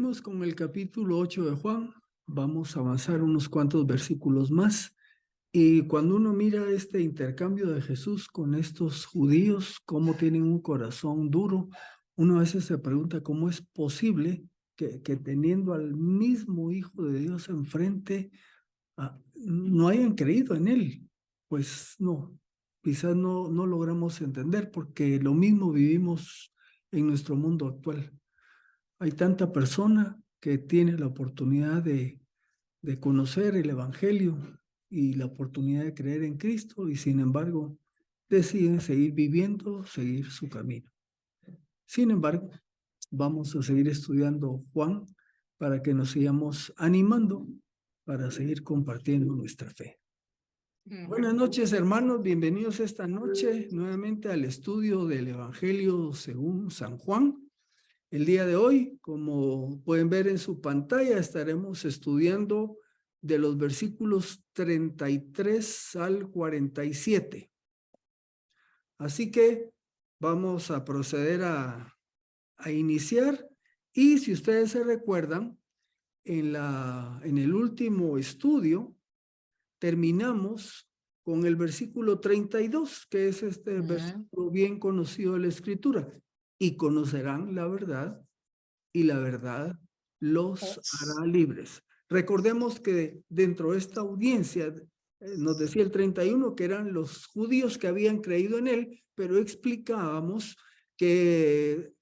seguimos con el capítulo 8 de Juan. Vamos a avanzar unos cuantos versículos más. Y cuando uno mira este intercambio de Jesús con estos judíos, cómo tienen un corazón duro, uno a veces se pregunta cómo es posible que teniendo al mismo Hijo de Dios enfrente, no hayan creído en él. Pues no, quizás no logramos entender porque lo mismo vivimos en nuestro mundo actual. Hay tanta persona que tiene la oportunidad de conocer el Evangelio y la oportunidad de creer en Cristo y sin embargo deciden seguir viviendo, seguir su camino. Sin embargo, vamos a seguir estudiando Juan para que nos sigamos animando para seguir compartiendo nuestra fe. Buenas noches, hermanos. Bienvenidos esta noche nuevamente al estudio del Evangelio según San Juan. El día de hoy, como pueden ver en su pantalla, estaremos estudiando de los versículos 33 al 47. Así que vamos a proceder a iniciar. Y si ustedes se recuerdan, en el último estudio terminamos con el versículo 32, que es este versículo bien conocido de la Escritura. Y conocerán la verdad, y la verdad los hará libres. Recordemos que dentro de esta audiencia, nos decía el 31, que eran los judíos que habían creído en él, pero explicábamos que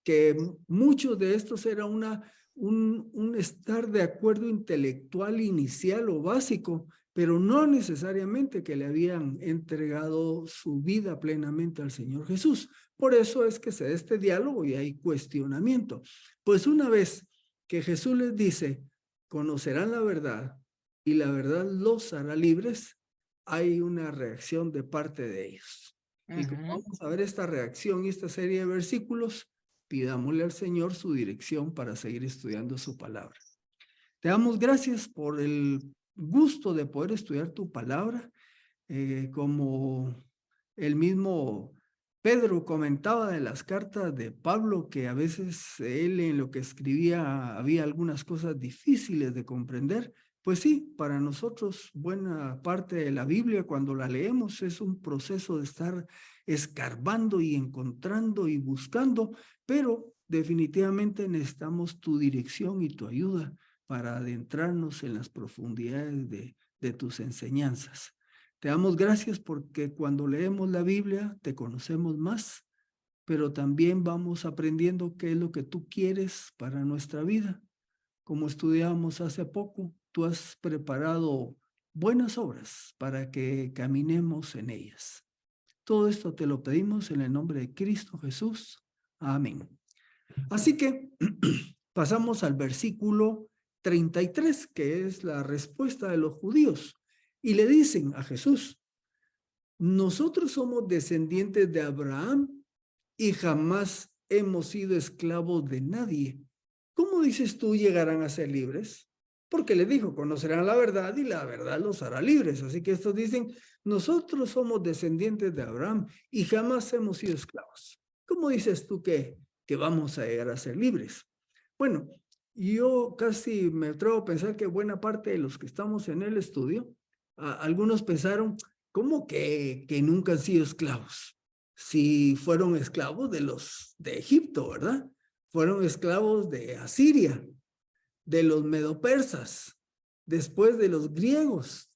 muchos de estos era un estar de acuerdo intelectual inicial o básico, pero no necesariamente que le habían entregado su vida plenamente al Señor Jesús. Por eso es que se da este diálogo y hay cuestionamiento. Pues una vez que Jesús les dice, conocerán la verdad y la verdad los hará libres, hay una reacción de parte de ellos. Y como vamos a ver esta reacción y esta serie de versículos, pidámosle al Señor su dirección para seguir estudiando su palabra. Te damos gracias por el gusto de poder estudiar tu palabra, como el mismo Pedro comentaba de las cartas de Pablo, que a veces él en lo que escribía había algunas cosas difíciles de comprender. Pues sí, para nosotros buena parte de la Biblia cuando la leemos es un proceso de estar escarbando y encontrando y buscando, pero definitivamente necesitamos tu dirección y tu ayuda para adentrarnos en las profundidades de tus enseñanzas. Te damos gracias porque cuando leemos la Biblia te conocemos más, pero también vamos aprendiendo qué es lo que tú quieres para nuestra vida. Como estudiamos hace poco, tú has preparado buenas obras para que caminemos en ellas. Todo esto te lo pedimos en el nombre de Cristo Jesús. Amén. Así que pasamos al versículo 33, que es la respuesta de los judíos. Y le dicen a Jesús, nosotros somos descendientes de Abraham y jamás hemos sido esclavos de nadie. ¿Cómo dices tú llegarán a ser libres? Porque le dijo, conocerán la verdad y la verdad los hará libres. Así que estos dicen, nosotros somos descendientes de Abraham y jamás hemos sido esclavos. ¿Cómo dices tú que vamos a llegar a ser libres? Bueno, yo casi me atrevo a pensar que buena parte de los que estamos en el estudio, algunos pensaron, ¿cómo que nunca han sido esclavos? Si fueron esclavos de Egipto, ¿verdad? Fueron esclavos de Asiria, de los medopersas, después de los griegos,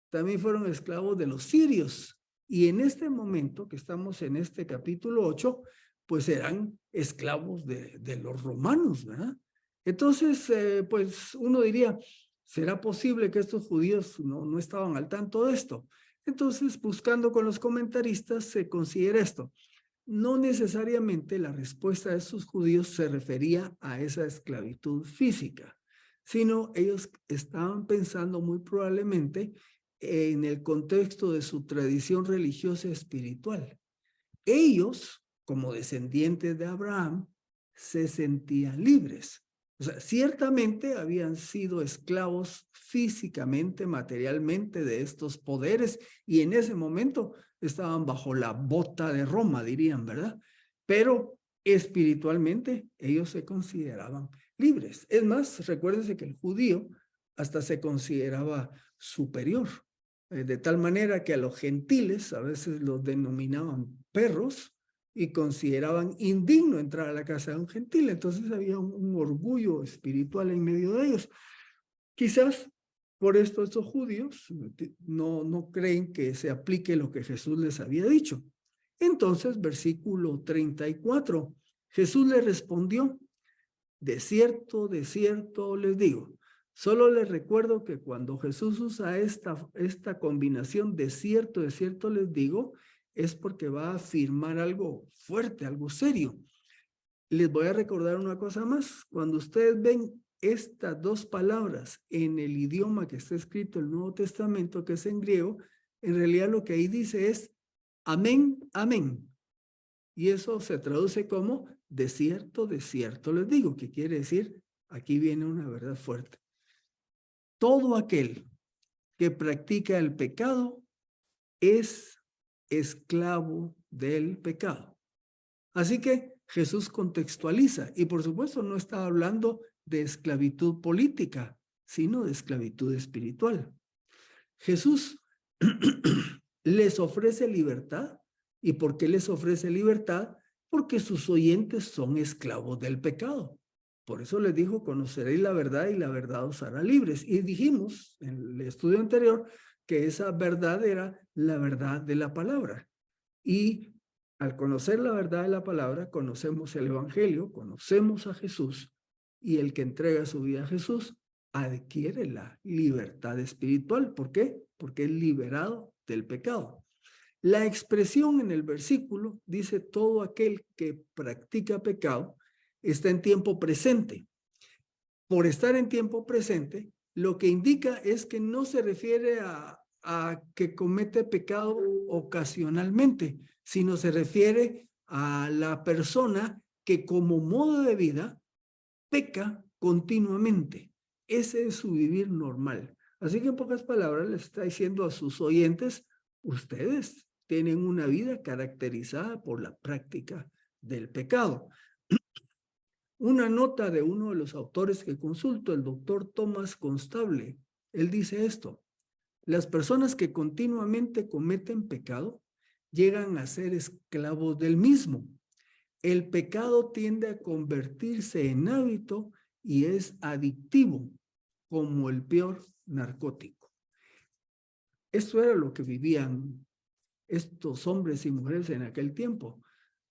también fueron esclavos de los sirios. Y en este momento que estamos en este capítulo 8, pues eran esclavos de los romanos, ¿verdad? Entonces, pues uno diría, ¿será posible que estos judíos no estaban al tanto de esto? Entonces, buscando con los comentaristas, se considera esto. No necesariamente la respuesta de esos judíos se refería a esa esclavitud física, sino ellos estaban pensando muy probablemente en el contexto de su tradición religiosa espiritual. Ellos, como descendientes de Abraham, se sentían libres. O sea, ciertamente habían sido esclavos físicamente, materialmente de estos poderes y en ese momento estaban bajo la bota de Roma, dirían, ¿verdad? Pero espiritualmente ellos se consideraban libres. Es más, recuérdense que el judío hasta se consideraba superior, de tal manera que a los gentiles a veces los denominaban perros y consideraban indigno entrar a la casa de un gentil. Entonces había un orgullo espiritual en medio de ellos. Quizás por esto estos judíos no creen que se aplique lo que Jesús les había dicho. Entonces, versículo 34, Jesús le respondió: de cierto les digo. Solo les recuerdo que cuando Jesús usa esta combinación de cierto les digo, es porque va a afirmar algo fuerte, algo serio. Les voy a recordar una cosa más. Cuando ustedes ven estas dos palabras en el idioma que está escrito en el Nuevo Testamento, que es en griego, en realidad lo que ahí dice es amén, amén. Y eso se traduce como de cierto les digo, que quiere decir, aquí viene una verdad fuerte. Todo aquel que practica el pecado es esclavo del pecado. Así que Jesús contextualiza, y por supuesto no está hablando de esclavitud política, sino de esclavitud espiritual. Jesús les ofrece libertad. ¿Y por qué les ofrece libertad? Porque sus oyentes son esclavos del pecado. Por eso les dijo: conoceréis la verdad y la verdad os hará libres. Y dijimos en el estudio anterior que esa verdad era la verdad de la palabra. Y al conocer la verdad de la palabra, conocemos el evangelio, conocemos a Jesús, y el que entrega su vida a Jesús adquiere la libertad espiritual. ¿Por qué? Porque es liberado del pecado. La expresión en el versículo dice: todo aquel que practica pecado está en tiempo presente. Por estar en tiempo presente, lo que indica es que no se refiere a que comete pecado ocasionalmente, sino se refiere a la persona que como modo de vida peca continuamente. Ese es su vivir normal. Así que en pocas palabras le está diciendo a sus oyentes: ustedes tienen una vida caracterizada por la práctica del pecado. Una nota de uno de los autores que consulto, el doctor Thomas Constable, él dice esto: las personas que continuamente cometen pecado llegan a ser esclavos del mismo. El pecado tiende a convertirse en hábito y es adictivo, como el peor narcótico. Esto era lo que vivían estos hombres y mujeres en aquel tiempo.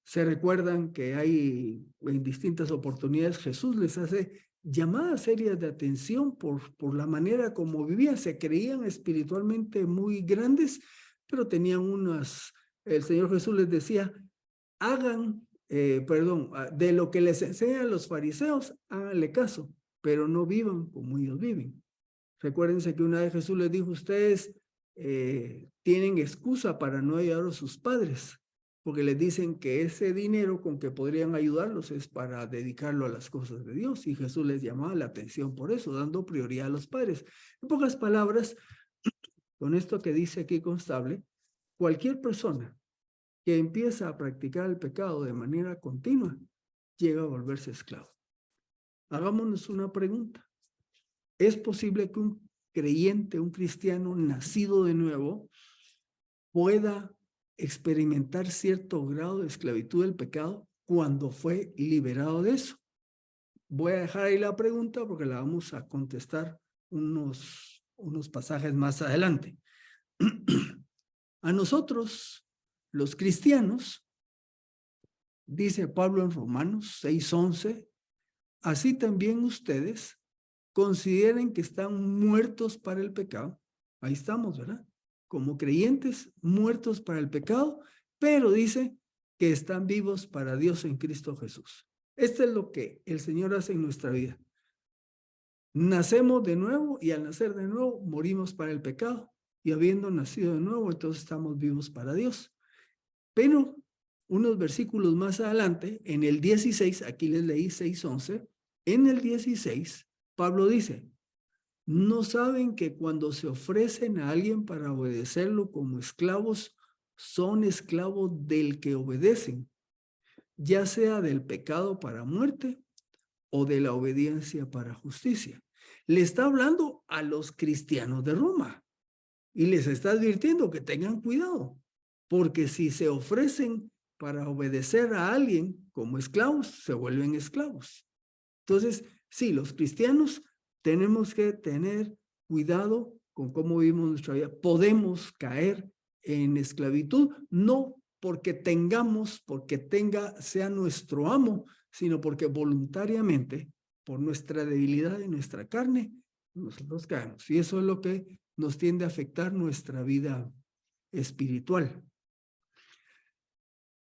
Se recuerdan que hay en distintas oportunidades Jesús les hace llamadas serias de atención por la manera como vivían. Se creían espiritualmente muy grandes, pero tenían el Señor Jesús les decía: hagan, de lo que les enseñan los fariseos, háganle caso, pero no vivan como ellos viven. Recuérdense que una vez Jesús les dijo: ustedes tienen excusa para no ayudar a sus padres, porque les dicen que ese dinero con que podrían ayudarlos es para dedicarlo a las cosas de Dios, y Jesús les llamaba la atención por eso, dando prioridad a los padres. En pocas palabras, con esto que dice aquí Constable, cualquier persona que empieza a practicar el pecado de manera continua llega a volverse esclavo. Hagámonos una pregunta: ¿es posible que un creyente, un cristiano nacido de nuevo, pueda experimentar cierto grado de esclavitud del pecado cuando fue liberado de eso? Voy a dejar ahí la pregunta porque la vamos a contestar unos pasajes más adelante. A nosotros, los cristianos, dice Pablo en Romanos 6:11, así también ustedes consideren que están muertos para el pecado. Ahí estamos, ¿verdad? Como creyentes, muertos para el pecado, pero dice que están vivos para Dios en Cristo Jesús. Esto es lo que el Señor hace en nuestra vida. Nacemos de nuevo, y al nacer de nuevo morimos para el pecado, y habiendo nacido de nuevo, entonces estamos vivos para Dios. Pero unos versículos más adelante, en el 16, aquí les leí 6:11, en el 16, Pablo dice: ¿no saben que cuando se ofrecen a alguien para obedecerlo como esclavos, son esclavos del que obedecen, ya sea del pecado para muerte o de la obediencia para justicia. Le está hablando a los cristianos de Roma y les está advirtiendo que tengan cuidado, porque si se ofrecen para obedecer a alguien como esclavos, se vuelven esclavos. Entonces, sí, los cristianos tenemos que tener cuidado con cómo vivimos nuestra vida. Podemos caer en esclavitud, no porque sea nuestro amo, sino porque voluntariamente, por nuestra debilidad y nuestra carne, nosotros caemos. Y eso es lo que nos tiende a afectar nuestra vida espiritual.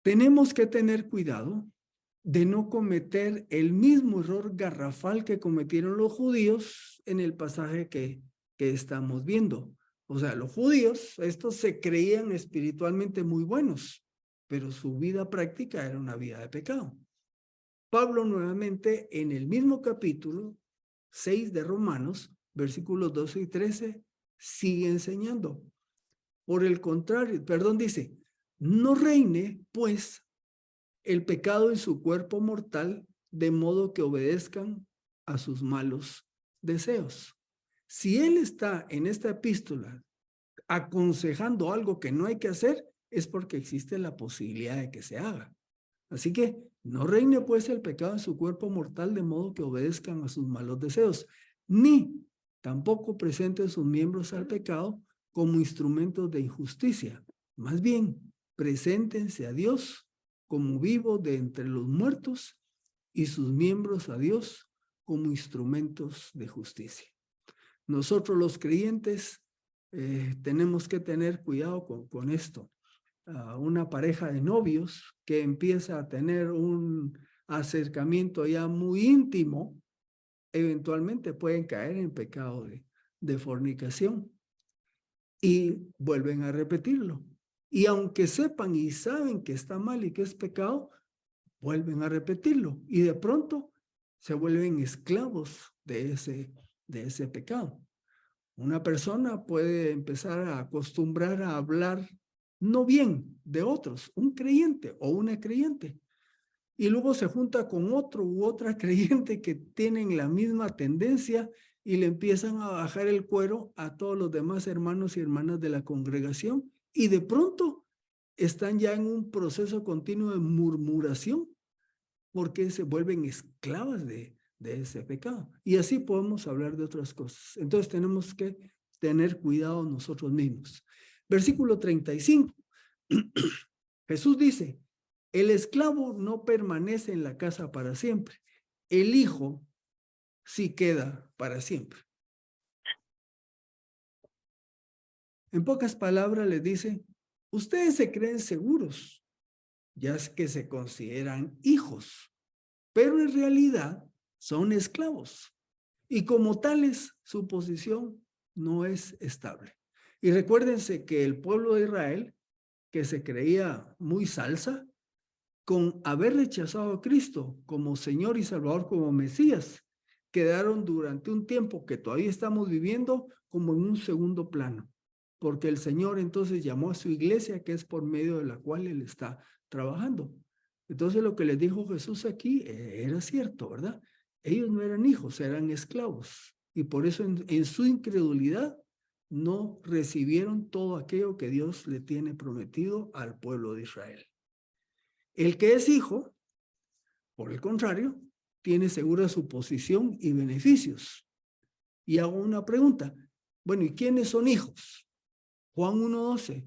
Tenemos que tener cuidado de no cometer el mismo error garrafal que cometieron los judíos en el pasaje que estamos viendo. O sea, los judíos, estos se creían espiritualmente muy buenos, pero su vida práctica era una vida de pecado. Pablo nuevamente en el mismo capítulo 6 de Romanos, versículos 12 y 13, sigue enseñando. Por el contrario, dice, no reine, pues, el pecado en su cuerpo mortal, de modo que obedezcan a sus malos deseos. Si él está en esta epístola aconsejando algo que no hay que hacer, es porque existe la posibilidad de que se haga. Así que no reine pues el pecado en su cuerpo mortal, de modo que obedezcan a sus malos deseos, ni tampoco presenten sus miembros al pecado como instrumentos de injusticia. Más bien, preséntense a Dios como vivo de entre los muertos y sus miembros a Dios como instrumentos de justicia. Nosotros los creyentes tenemos que tener cuidado con esto. Una pareja de novios que empieza a tener un acercamiento ya muy íntimo, eventualmente pueden caer en pecado de fornicación y vuelven a repetirlo. Y aunque sepan y saben que está mal y que es pecado, vuelven a repetirlo y de pronto se vuelven esclavos de ese pecado. Una persona puede empezar a acostumbrar a hablar no bien de otros, un creyente o una creyente, y luego se junta con otro u otra creyente que tienen la misma tendencia y le empiezan a bajar el cuero a todos los demás hermanos y hermanas de la congregación y de pronto están ya en un proceso continuo de murmuración porque se vuelven esclavas de ese pecado. Y así podemos hablar de otras cosas. Entonces tenemos que tener cuidado nosotros mismos. Versículo 35. Jesús dice, el esclavo no permanece en la casa para siempre. El hijo sí queda para siempre. En pocas palabras les dice, ustedes se creen seguros, ya es que se consideran hijos, pero en realidad son esclavos. Y como tales, su posición no es estable. Y recuérdense que el pueblo de Israel, que se creía muy salsa, con haber rechazado a Cristo como Señor y Salvador, como Mesías, quedaron durante un tiempo que todavía estamos viviendo como en un segundo plano, porque el Señor entonces llamó a su iglesia, que es por medio de la cual Él está trabajando. Entonces lo que les dijo Jesús aquí era cierto, ¿verdad? Ellos no eran hijos, eran esclavos. Y por eso en su incredulidad no recibieron todo aquello que Dios le tiene prometido al pueblo de Israel. El que es hijo, por el contrario, tiene segura su posición y beneficios. Y hago una pregunta. Bueno, ¿y quiénes son hijos? Juan 1:12.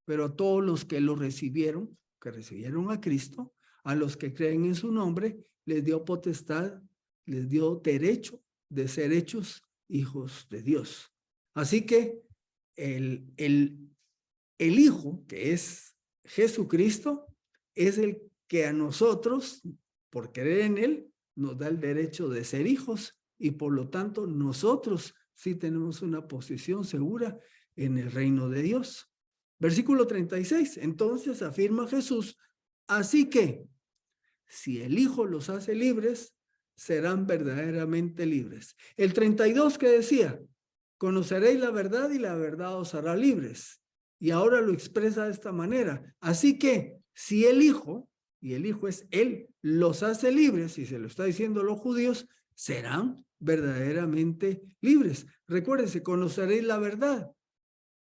Pero a todos los que lo recibieron, que recibieron a Cristo, a los que creen en su nombre, les dio potestad, les dio derecho de ser hechos hijos de Dios. Así que el Hijo, que es Jesucristo, es el que a nosotros, por creer en Él, nos da el derecho de ser hijos y por lo tanto nosotros sí tenemos una posición segura en el reino de Dios. Versículo 36, entonces afirma Jesús, así que si el Hijo los hace libres, serán verdaderamente libres. El 32 que decía, conoceréis la verdad y la verdad os hará libres. Y ahora lo expresa de esta manera. Así que si el Hijo y el Hijo es Él, los hace libres, y se lo está diciendo a los judíos, serán verdaderamente libres. Recuérdense, conoceréis la verdad.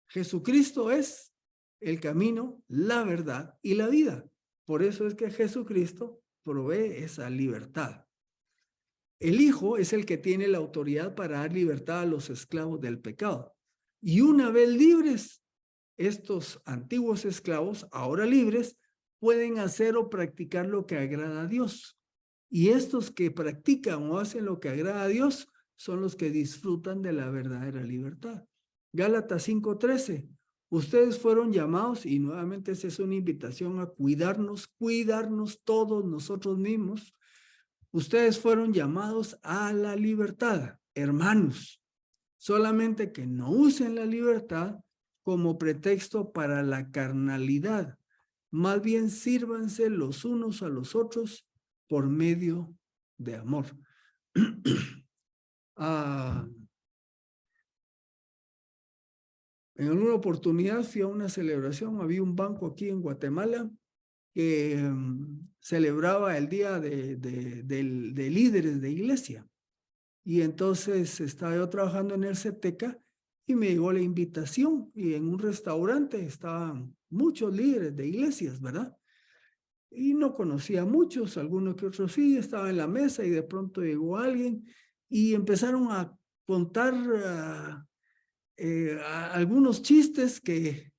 Jesucristo es el camino, la verdad y la vida. Por eso es que Jesucristo provee esa libertad. El Hijo es el que tiene la autoridad para dar libertad a los esclavos del pecado. Y una vez libres, estos antiguos esclavos, ahora libres, pueden hacer o practicar lo que agrada a Dios. Y estos que practican o hacen lo que agrada a Dios son los que disfrutan de la verdadera libertad. Gálatas 5:13. Ustedes fueron llamados, y nuevamente esa es una invitación a cuidarnos todos nosotros mismos. Ustedes fueron llamados a la libertad, hermanos. Solamente que no usen la libertad como pretexto para la carnalidad. Más bien sírvanse los unos a los otros por medio de amor. En alguna oportunidad fui a una celebración, había un banco aquí en Guatemala que celebraba el día de líderes de iglesia. Y entonces estaba yo trabajando en el CETECA y me llegó la invitación, y en un restaurante estaban muchos líderes de iglesias, ¿verdad? Y no conocía a muchos, algunos que otros sí, estaba en la mesa y de pronto llegó alguien y empezaron a contar algunos chistes que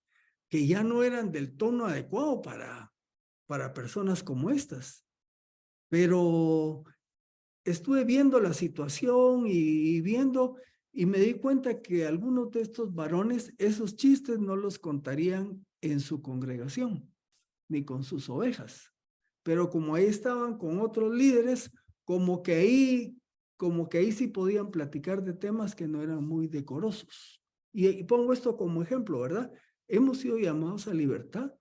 ya no eran del tono adecuado para personas como estas. Pero estuve viendo la situación y viendo, y me di cuenta que algunos de estos varones, esos chistes no los contarían en su congregación, ni con sus ovejas. Pero como ahí estaban con otros líderes, como que ahí sí podían platicar de temas que no eran muy decorosos. Y pongo esto como ejemplo, ¿verdad? Hemos sido llamados a libertad,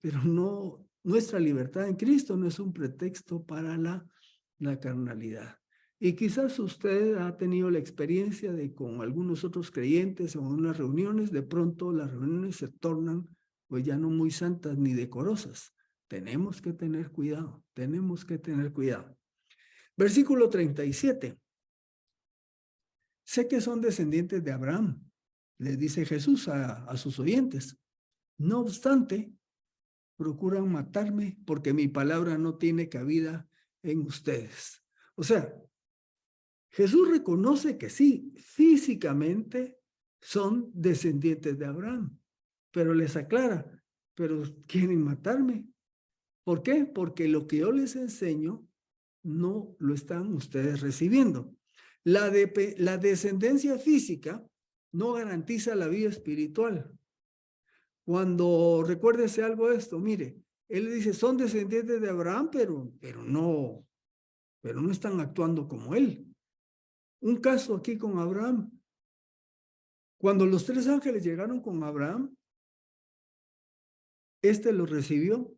pero no, nuestra libertad en Cristo no es un pretexto para la carnalidad. Y quizás usted ha tenido la experiencia de con algunos otros creyentes o en unas reuniones, de pronto las reuniones se tornan pues ya no muy santas ni decorosas. Tenemos que tener cuidado, tenemos que tener cuidado. Versículo 37. Sé que son descendientes de Abraham, les dice Jesús a sus oyentes. No obstante, procuran matarme porque mi palabra no tiene cabida en ustedes. O sea, Jesús reconoce que sí, físicamente son descendientes de Abraham, pero les aclara, pero quieren matarme. ¿Por qué? Porque lo que yo les enseño no lo están ustedes recibiendo. La descendencia física no garantiza la vida espiritual. Cuando recuérdese algo de esto, mire, él dice, son descendientes de Abraham, pero no están actuando como él. Un caso aquí con Abraham. Cuando los 3 ángeles llegaron con Abraham, este los recibió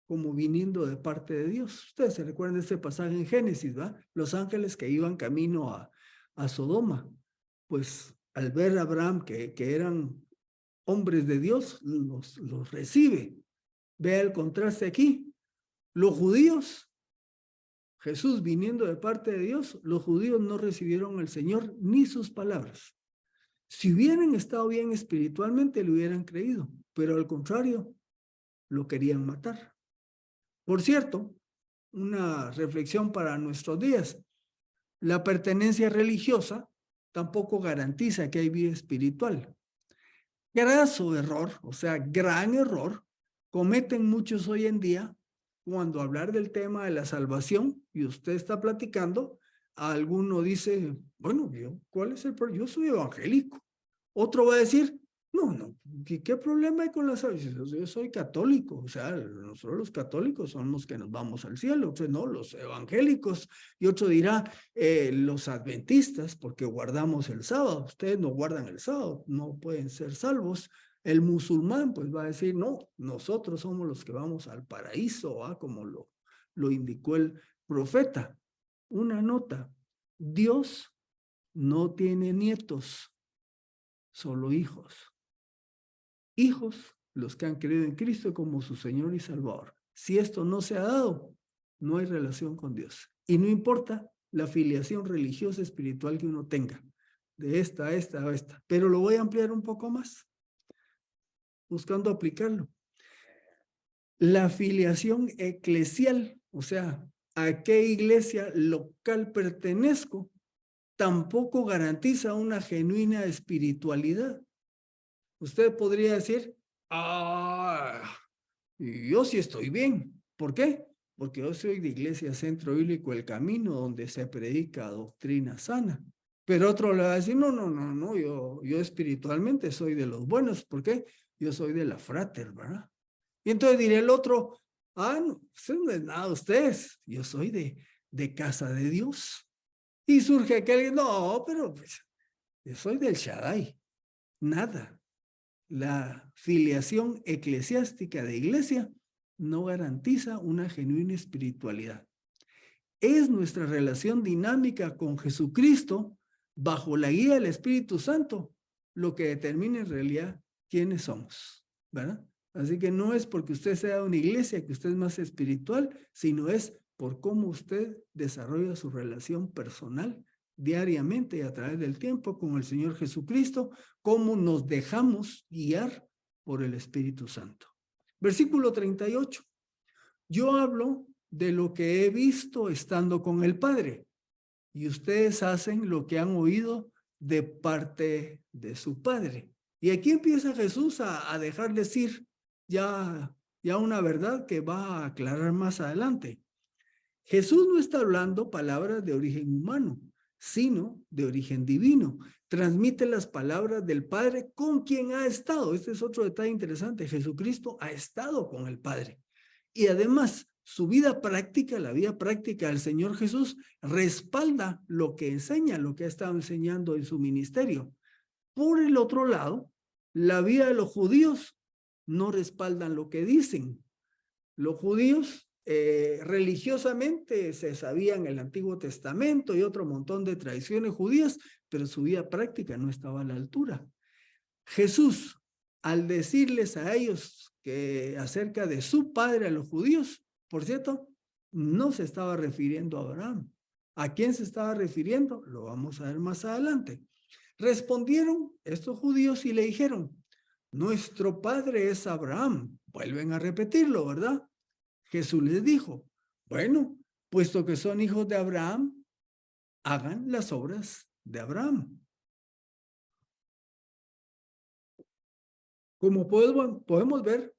como viniendo de parte de Dios. Ustedes se recuerdan de este pasaje en Génesis, ¿verdad? Los ángeles que iban camino a Sodoma. Pues al ver a Abraham que eran hombres de Dios, los recibe. Vea el contraste aquí. Los judíos, Jesús viniendo de parte de Dios, los judíos no recibieron al Señor ni sus palabras. Si hubieran estado bien espiritualmente, le hubieran creído, pero al contrario, lo querían matar. Por cierto, una reflexión para nuestros días. La pertenencia religiosa tampoco garantiza que hay vida espiritual. Graso error, o sea, gran error, cometen muchos hoy en día cuando hablar del tema de la salvación y usted está platicando, alguno dice, bueno, ¿cuál es el problema? Yo soy evangélico. Otro va a decir, no, ¿qué problema hay con la salvación? Yo soy católico, o sea, nosotros los católicos somos los que nos vamos al cielo, otros no, los evangélicos, y otro dirá, los adventistas, porque guardamos el sábado, ustedes no guardan el sábado, no pueden ser salvos. El musulmán pues va a decir, no, nosotros somos los que vamos al paraíso, como lo indicó el profeta. Una nota, Dios no tiene nietos, solo hijos. Hijos, los que han creído en Cristo como su Señor y Salvador. Si esto no se ha dado, no hay relación con Dios. Y no importa la filiación religiosa espiritual que uno tenga, de esta o esta. Pero lo voy a ampliar un poco más, buscando aplicarlo. La filiación eclesial, o sea, a qué iglesia local pertenezco, tampoco garantiza una genuina espiritualidad. Usted podría decir, yo sí estoy bien. ¿Por qué? Porque yo soy de Iglesia Centro Bíblico El Camino, donde se predica doctrina sana. Pero otro le va a decir, no, yo espiritualmente soy de los buenos. ¿Por qué? Yo soy de la frater, ¿verdad? Y entonces diré el otro, no, usted no es nada, ustedes, yo soy de casa de Dios. Y surge aquel, no, pero pues, yo soy del Shaddai. Nada. La filiación eclesiástica de iglesia no garantiza una genuina espiritualidad. Es nuestra relación dinámica con Jesucristo bajo la guía del Espíritu Santo lo que determina en realidad quiénes somos, ¿verdad? Así que no es porque usted sea de una iglesia que usted es más espiritual, sino es por cómo usted desarrolla su relación personal diariamente y a través del tiempo con el Señor Jesucristo, cómo nos dejamos guiar por el Espíritu Santo. Versículo 38. Yo hablo de lo que he visto estando con el Padre, y ustedes hacen lo que han oído de parte de su Padre. Y aquí empieza Jesús a dejarles ir ya una verdad que va a aclarar más adelante. Jesús no está hablando palabras de origen humano, sino de origen divino. Transmite las palabras del Padre con quien ha estado. Este es otro detalle interesante. Jesucristo ha estado con el Padre. Y además, su vida práctica, la vida práctica del Señor Jesús, respalda lo que enseña, lo que ha estado enseñando en su ministerio. Por el otro lado, la vida de los judíos no respaldan lo que dicen. Los judíos religiosamente se sabían el Antiguo Testamento y otro montón de tradiciones judías, pero su vida práctica no estaba a la altura. Jesús, al decirles a ellos que acerca de su padre a los judíos, por cierto, no se estaba refiriendo a Abraham. ¿A quién se estaba refiriendo? Lo vamos a ver más adelante. Respondieron estos judíos y le dijeron, nuestro padre es Abraham. Vuelven a repetirlo, ¿verdad? Jesús les dijo, bueno, puesto que son hijos de Abraham, hagan las obras de Abraham. Como podemos ver,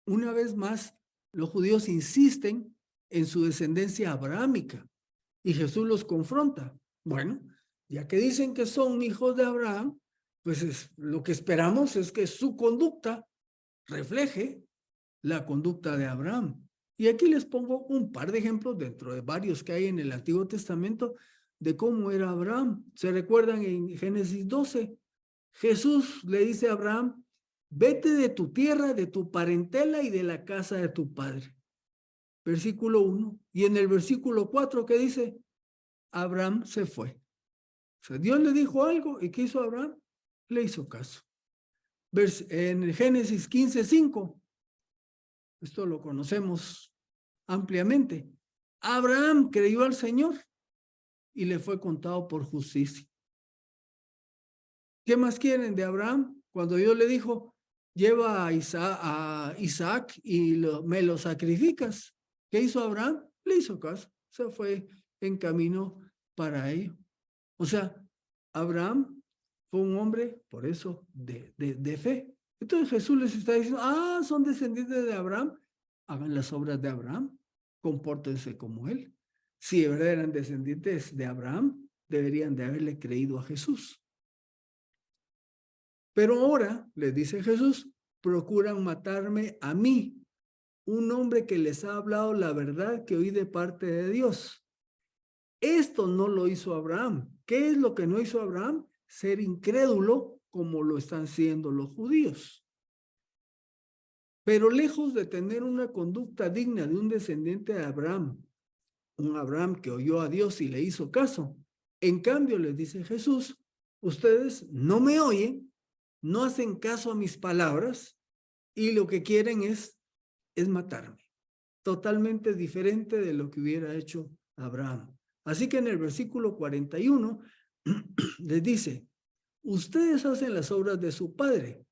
una vez más, los judíos insisten en su descendencia abrahámica y Jesús los confronta. Bueno, ya que dicen que son hijos de Abraham, pues lo que esperamos es que su conducta refleje la conducta de Abraham. Y aquí les pongo un par de ejemplos dentro de varios que hay en el Antiguo Testamento de cómo era Abraham. ¿Se recuerdan en Génesis 12? Jesús le dice a Abraham, vete de tu tierra, de tu parentela y de la casa de tu padre. Versículo 1. Y en el versículo 4, ¿qué dice? Abraham se fue. O sea, Dios le dijo algo y ¿qué hizo Abraham? Le hizo caso. En Génesis 15:5, esto lo conocemos ampliamente. Abraham creyó al Señor y le fue contado por justicia. ¿Qué más quieren de Abraham? Cuando Dios le dijo, lleva a Isaac y me lo sacrificas. ¿Qué hizo Abraham? Le hizo caso. Se fue en camino para ello. O sea, Abraham fue un hombre, por eso, de fe. Entonces Jesús les está diciendo, son descendientes de Abraham, hagan las obras de Abraham, compórtense como él. Si de verdad eran descendientes de Abraham, deberían de haberle creído a Jesús. Pero ahora, les dice Jesús, procuran matarme a mí, un hombre que les ha hablado la verdad que oí de parte de Dios. Esto no lo hizo Abraham. ¿Qué es lo que no hizo Abraham? Ser incrédulo como lo están siendo los judíos. Pero lejos de tener una conducta digna de un descendiente de Abraham, un Abraham que oyó a Dios y le hizo caso, en cambio les dice Jesús, ustedes no me oyen, no hacen caso a mis palabras y lo que quieren es matarme. totalmente diferente de lo que hubiera hecho Abraham. Así que en el versículo 41 les dice, ustedes hacen las obras de su padre.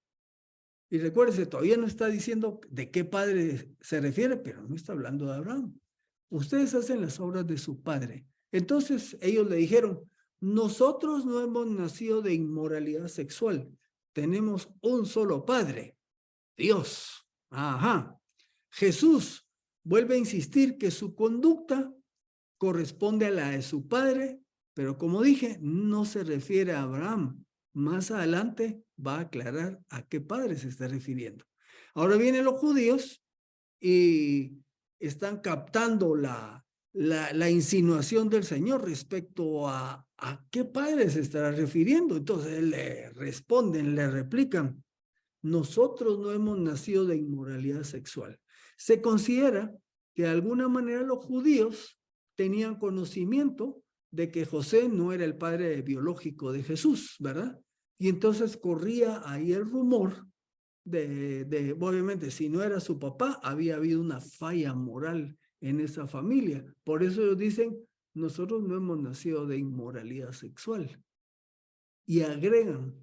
Y recuérdense, todavía no está diciendo de qué padre se refiere, pero no está hablando de Abraham. Ustedes hacen las obras de su padre. Entonces ellos le dijeron, nosotros no hemos nacido de inmoralidad sexual. Tenemos un solo padre, Dios. Ajá. Jesús vuelve a insistir que su conducta corresponde a la de su padre, pero como dije, no se refiere a Abraham. Más adelante va a aclarar a qué padre se está refiriendo. Ahora vienen los judíos y están captando la insinuación del Señor respecto a qué padre se estará refiriendo. Entonces le responden, le replican, nosotros no hemos nacido de inmoralidad sexual. Se considera que de alguna manera los judíos tenían conocimiento de que José no era el padre biológico de Jesús, ¿verdad? Y entonces corría ahí el rumor obviamente, si no era su papá, había habido una falla moral en esa familia. Por eso ellos dicen, nosotros no hemos nacido de inmoralidad sexual. Y agregan,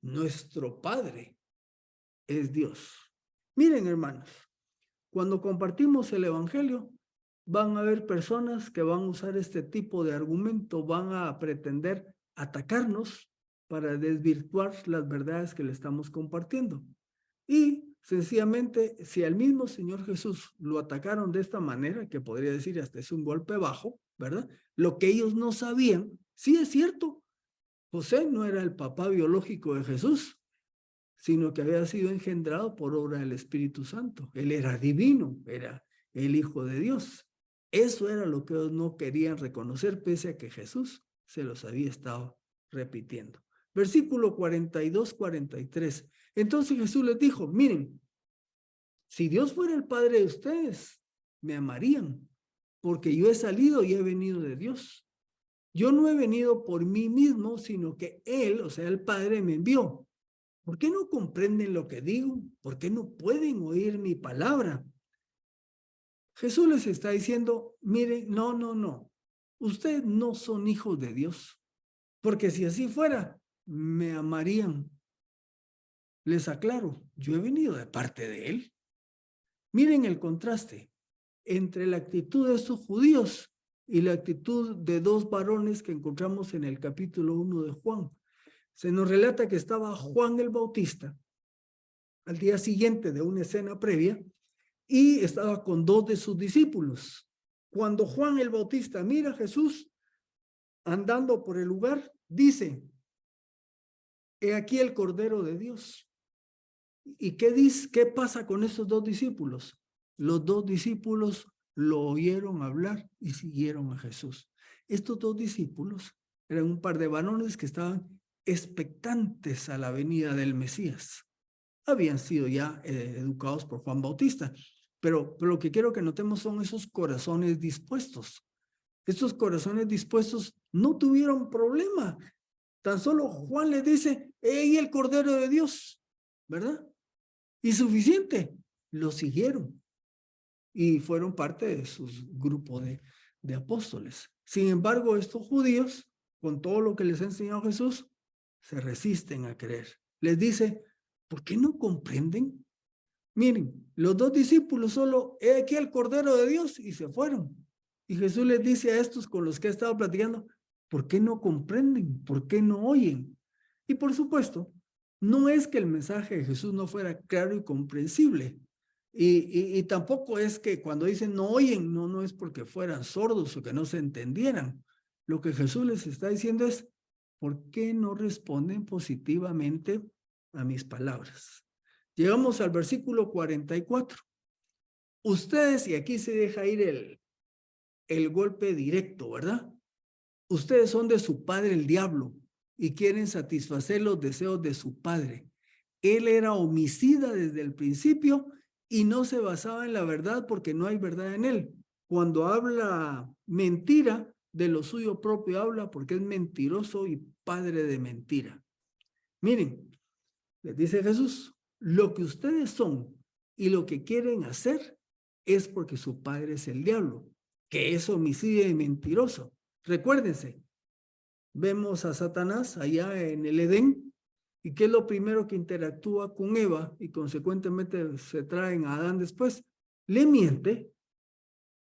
nuestro padre es Dios. Miren, hermanos, cuando compartimos el evangelio, van a haber personas que van a usar este tipo de argumento, van a pretender atacarnos para desvirtuar las verdades que le estamos compartiendo. Y sencillamente, si al mismo Señor Jesús lo atacaron de esta manera, que podría decir hasta es un golpe bajo, ¿verdad? Lo que ellos no sabían, sí es cierto, José no era el papá biológico de Jesús, sino que había sido engendrado por obra del Espíritu Santo. Él era divino, era el Hijo de Dios. Eso era lo que ellos no querían reconocer, pese a que Jesús se los había estado repitiendo. Versículo 42, 43. Entonces Jesús les dijo, miren, si Dios fuera el Padre de ustedes, me amarían, porque yo he salido y he venido de Dios. Yo no he venido por mí mismo, sino que Él, o sea, el Padre, me envió. ¿Por qué no comprenden lo que digo? ¿Por qué no pueden oír mi palabra? Jesús les está diciendo, miren, no. Ustedes no son hijos de Dios, porque si así fuera, me amarían. Les aclaro, yo he venido de parte de Él. Miren el contraste entre la actitud de estos judíos y la actitud de dos varones que encontramos en el capítulo 1 de Juan. Se nos relata que estaba Juan el Bautista al día siguiente de una escena previa y estaba con dos de sus discípulos. Cuando Juan el Bautista mira a Jesús andando por el lugar, dice, he aquí el Cordero de Dios. ¿Y qué dice? ¿Qué pasa con esos dos discípulos? Los dos discípulos lo oyeron hablar y siguieron a Jesús. Estos dos discípulos eran un par de varones que estaban expectantes a la venida del Mesías. Habían sido ya educados por Juan Bautista, pero lo que quiero que notemos son esos corazones dispuestos. Estos corazones dispuestos no tuvieron problema. Tan solo Juan les dice, ¡hey, el Cordero de Dios! ¿Verdad? Y suficiente, lo siguieron y fueron parte de su grupo de apóstoles. Sin embargo, estos judíos, con todo lo que les ha enseñado Jesús, se resisten a creer. Les dice, ¿por qué no comprenden? Miren, los dos discípulos solo, he aquí el Cordero de Dios, y se fueron. Y Jesús les dice a estos con los que he estado platicando, ¿por qué no comprenden? ¿Por qué no oyen? Y por supuesto, no es que el mensaje de Jesús no fuera claro y comprensible. Y tampoco es que cuando dicen no oyen, no es porque fueran sordos o que no se entendieran. Lo que Jesús les está diciendo es, ¿por qué no responden positivamente a mis palabras? Llegamos al versículo 44. Ustedes, y aquí se deja ir el golpe directo, ¿verdad? Ustedes son de su padre el diablo y quieren satisfacer los deseos de su padre. Él era homicida desde el principio y no se basaba en la verdad porque no hay verdad en él. Cuando habla mentira, de lo suyo propio habla porque es mentiroso y padre de mentira. Miren, les dice Jesús, lo que ustedes son y lo que quieren hacer es porque su padre es el diablo, que es homicida y mentiroso. Recuérdense, vemos a Satanás allá en el Edén, ¿y qué es lo primero que interactúa con Eva y consecuentemente se traen a Adán después? Le miente.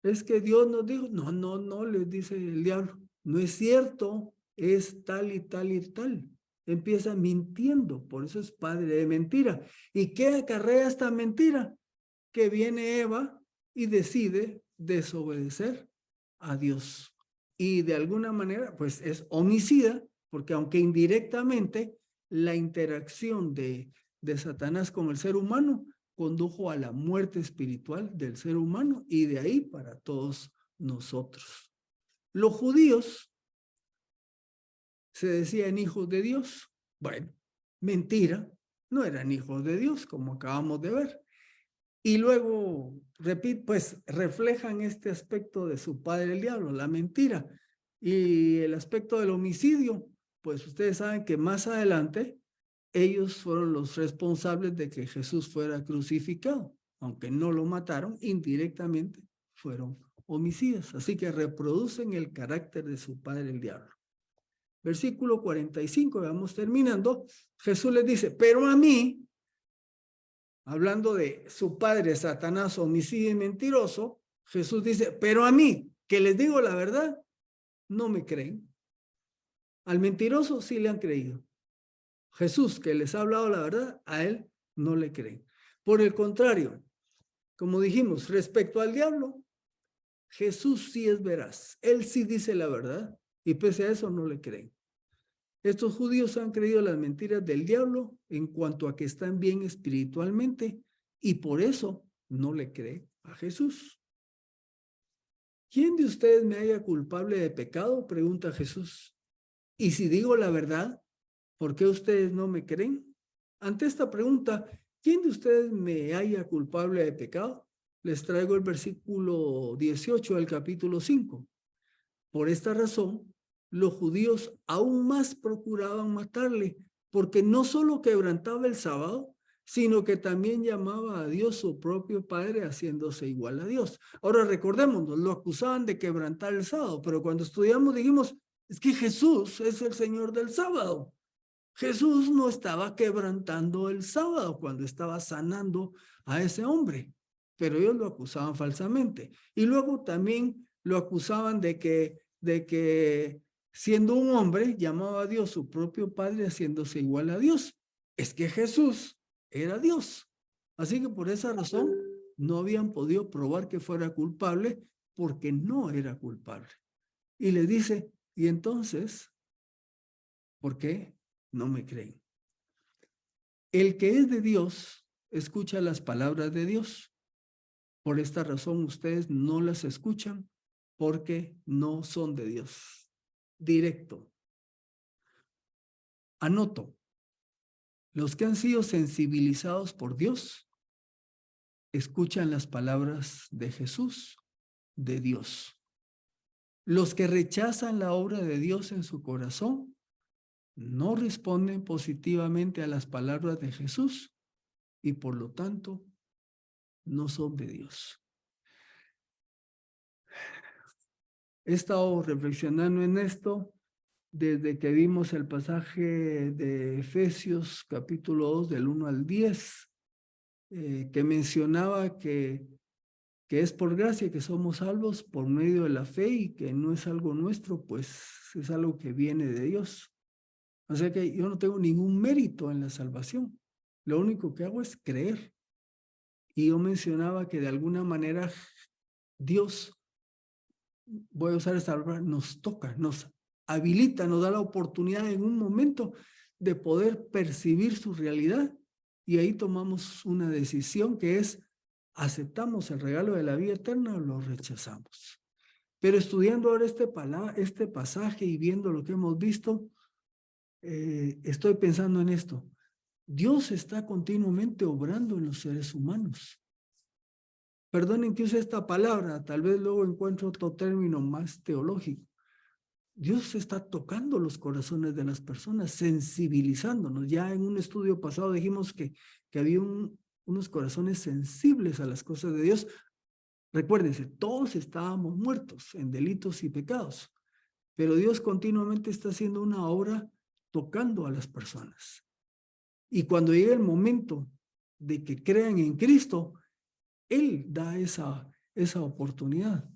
Es que Dios nos dijo, no, no, no, les dice el diablo, no es cierto, es tal y tal y tal. Empieza mintiendo, por eso es padre de mentira. ¿Y qué acarrea esta mentira? Que viene Eva y decide desobedecer a Dios. Y de alguna manera, pues es homicida, porque aunque indirectamente la interacción de Satanás con el ser humano condujo a la muerte espiritual del ser humano y de ahí para todos nosotros. Los judíos se decían hijos de Dios. Bueno, mentira, no eran hijos de Dios, como acabamos de ver. Y luego, repito, pues reflejan este aspecto de su padre el diablo, la mentira. Y el aspecto del homicidio, pues ustedes saben que más adelante ellos fueron los responsables de que Jesús fuera crucificado. Aunque no lo mataron, indirectamente fueron homicidas. Así que reproducen el carácter de su padre el diablo. Versículo 45, vamos terminando. Jesús les dice, pero a mí, hablando de su padre Satanás, homicida y mentiroso, Jesús dice, pero a mí, que les digo la verdad, no me creen. Al mentiroso sí le han creído. Jesús, que les ha hablado la verdad, a él no le creen. Por el contrario, como dijimos, respecto al diablo, Jesús sí es veraz. Él sí dice la verdad y pese a eso no le creen. Estos judíos han creído las mentiras del diablo en cuanto a que están bien espiritualmente y por eso no le cree a Jesús. ¿Quién de ustedes me halla culpable de pecado? Pregunta Jesús. Y si digo la verdad, ¿por qué ustedes no me creen? Ante esta pregunta, ¿quién de ustedes me halla culpable de pecado? Les traigo el versículo 18 del capítulo 5. Por esta razón, los judíos aún más procuraban matarle, porque no solo quebrantaba el sábado, sino que también llamaba a Dios su propio Padre, haciéndose igual a Dios. Ahora recordémonos, lo acusaban de quebrantar el sábado, pero cuando estudiamos dijimos, es que Jesús es el Señor del sábado. Jesús no estaba quebrantando el sábado cuando estaba sanando a ese hombre, pero ellos lo acusaban falsamente. Y luego también lo acusaban de que siendo un hombre llamaba a Dios su propio Padre haciéndose igual a Dios. Es que Jesús era Dios. Así que por esa razón no habían podido probar que fuera culpable porque no era culpable. Y le dice, y entonces, ¿por qué no me creen? El que es de Dios escucha las palabras de Dios. Por esta razón ustedes no las escuchan porque no son de Dios. Directo. Anoto. Los que han sido sensibilizados por Dios escuchan las palabras de Jesús, de Dios. Los que rechazan la obra de Dios en su corazón no responden positivamente a las palabras de Jesús y por lo tanto no son de Dios. He estado reflexionando en esto desde que vimos el pasaje de Efesios capítulo 2 del 1 al 10, que mencionaba que es por gracia que somos salvos por medio de la fe y que no es algo nuestro, pues es algo que viene de Dios. O sea que yo no tengo ningún mérito en la salvación. Lo único que hago es creer. Y yo mencionaba que de alguna manera Dios, voy a usar esta palabra, nos toca, nos habilita, nos da la oportunidad en un momento de poder percibir su realidad y ahí tomamos una decisión que es, ¿aceptamos el regalo de la vida eterna o lo rechazamos? Pero estudiando ahora este pasaje y viendo lo que hemos visto, estoy pensando en esto. Dios está continuamente obrando en los seres humanos. Perdonen que use esta palabra, tal vez luego encuentro otro término más teológico. Dios está tocando los corazones de las personas, sensibilizándonos. Ya en un estudio pasado dijimos que había unos corazones sensibles a las cosas de Dios. Recuérdense, todos estábamos muertos en delitos y pecados, pero Dios continuamente está haciendo una obra tocando a las personas. Y cuando llega el momento de que crean en Cristo, Él da esa oportunidad.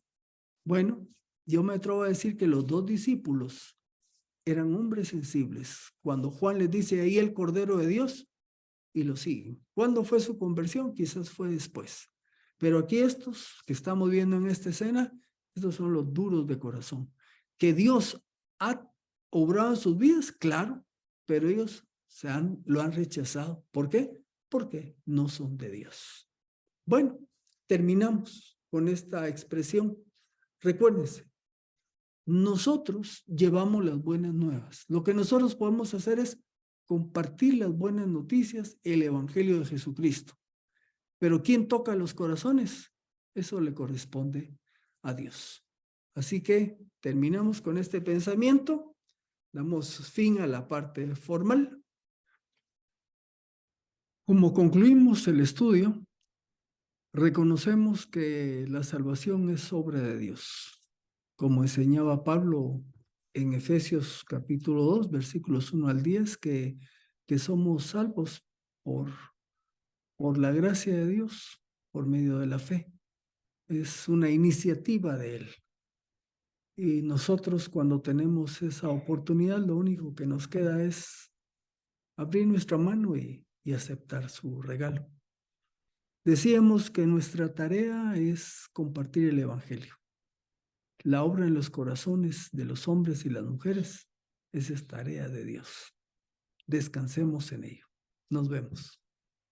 Bueno, yo me atrevo a decir que los dos discípulos eran hombres sensibles. Cuando Juan les dice ahí el Cordero de Dios, y lo siguen. ¿Cuándo fue su conversión? Quizás fue después. Pero aquí estos que estamos viendo en esta escena, estos son los duros de corazón. Que Dios ha obrado en sus vidas, claro, pero ellos lo han rechazado. ¿Por qué? Porque no son de Dios. Bueno, terminamos con esta expresión. Recuérdense, nosotros llevamos las buenas nuevas. Lo que nosotros podemos hacer es compartir las buenas noticias, el Evangelio de Jesucristo. Pero ¿quién toca los corazones? Eso le corresponde a Dios. Así que terminamos con este pensamiento, damos fin a la parte formal. Como concluimos el estudio, reconocemos que la salvación es obra de Dios. Como enseñaba Pablo en Efesios capítulo 2, versículos 1 al 10, que somos salvos por la gracia de Dios, por medio de la fe. Es una iniciativa de Él. Y nosotros cuando tenemos esa oportunidad, lo único que nos queda es abrir nuestra mano y aceptar su regalo. Decíamos que nuestra tarea es compartir el Evangelio. La obra en los corazones de los hombres y las mujeres, esa es tarea de Dios. Descansemos en ello. Nos vemos.